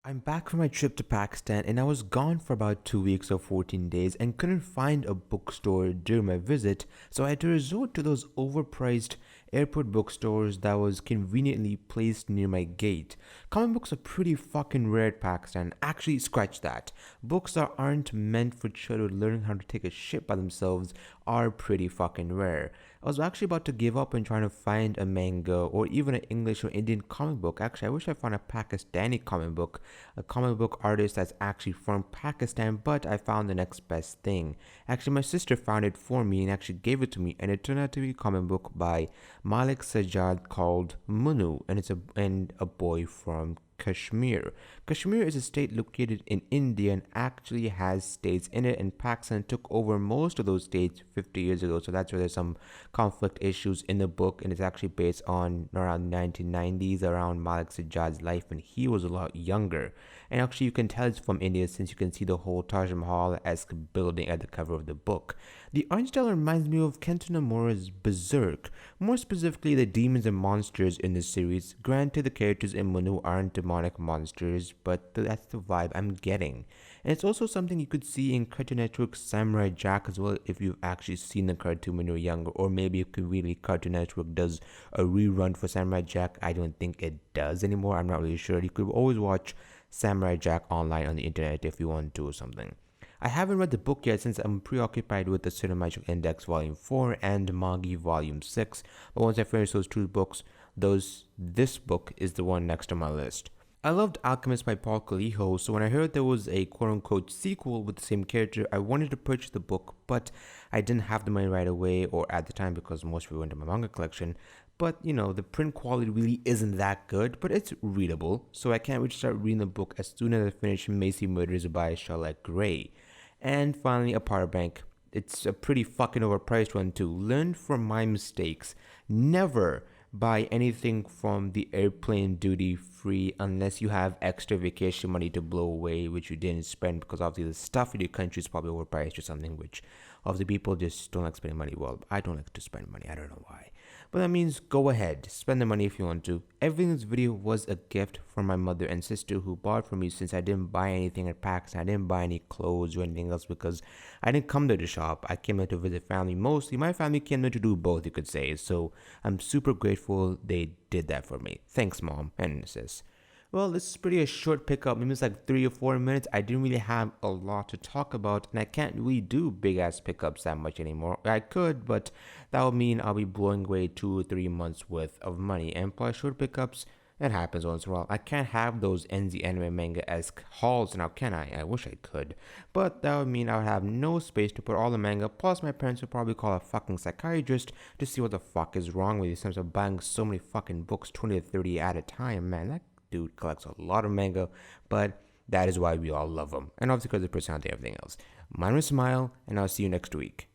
I'm back from my trip to Pakistan and I was gone for about 2 weeks or 14 days and couldn't find a bookstore during my visit, so I had to resort to those overpriced airport bookstores that was conveniently placed near my gate. Comic books are pretty fucking rare in Pakistan. Actually, scratch that. Books that aren't meant for children learning how to take a shit by themselves are pretty fucking rare. I was actually about to give up and trying to find a manga or even an English or Indian comic book. Actually, I wish I found a Pakistani comic book, a comic book artist that's actually from Pakistan, but I found the next best thing. Actually, my sister found it for me and actually gave it to me, and it turned out to be a comic book by Malik Sajjad called Munu, and it's a boy from Kashmir. Kashmir is a state located in India and actually has states in it, and Pakistan took over most of those states 50 years ago. So that's where there's some conflict issues in the book, and it's actually based on around 1990s, around Malik Sajjad's life when he was a lot younger. And actually, you can tell it's from India since you can see the whole Taj Mahal-esque building at the cover of the book. The art style reminds me of Kento Nomura's Berserk, more specifically the demons and monsters in the series. Granted, the characters in Manu aren't demonic monsters, but that's the vibe I'm getting. And it's also something you could see in Cartoon Network's Samurai Jack as well if you've actually seen the cartoon when you were younger, or maybe if really Cartoon Network does a rerun for Samurai Jack. I don't think it does anymore. I'm not really sure. You could always watch Samurai Jack online on the internet if you want to or something. I haven't read the book yet since I'm preoccupied with the Cinemagic Index Volume 4 and Magi Volume 6, but once I finish those two books, this book is the one next on my list. I loved Alchemist by Paul Coelho, so when I heard there was a quote-unquote sequel with the same character, I wanted to purchase the book, but I didn't have the money right away or at the time because most of it went to my manga collection. But, the print quality really isn't that good, but it's readable, so I can't really start reading the book as soon as I finish Macy Murders by Charlotte Gray. And finally, a power bank. It's a pretty fucking overpriced one too. Learn from my mistakes. Never buy anything from the airplane duty free unless you have extra vacation money to blow away, which you didn't spend because obviously the stuff in your country is probably overpriced or something, which obviously people just don't like spending money. Well, I don't like to spend money. I don't know why. But that means go ahead, spend the money if you want to. Everything in this video was a gift from my mother and sister who bought for me since I didn't buy anything at PAX. I didn't buy any clothes or anything else because I didn't come there to shop. I came there to visit family mostly. My family came there to do both, you could say. So I'm super grateful they did that for me. Thanks, Mom and sis. Well, this is pretty a short pickup. Maybe it's like 3 or 4 minutes. I didn't really have a lot to talk about, and I can't really do big ass pickups that much anymore. I could, but that would mean I'll be blowing away 2 or 3 months worth of money. And plus, short pickups, it happens once in a while. I can't have those NZ anime manga esque hauls now, can I? I wish I could. But that would mean I would have no space to put all the manga. Plus, my parents would probably call a fucking psychiatrist to see what the fuck is wrong with you since I'm buying so many fucking books, 20 to 30 at a time. Man, that dude collects a lot of manga, but that is why we all love him. And obviously because of the personality and everything else. Mine was Smile, and I'll see you next week.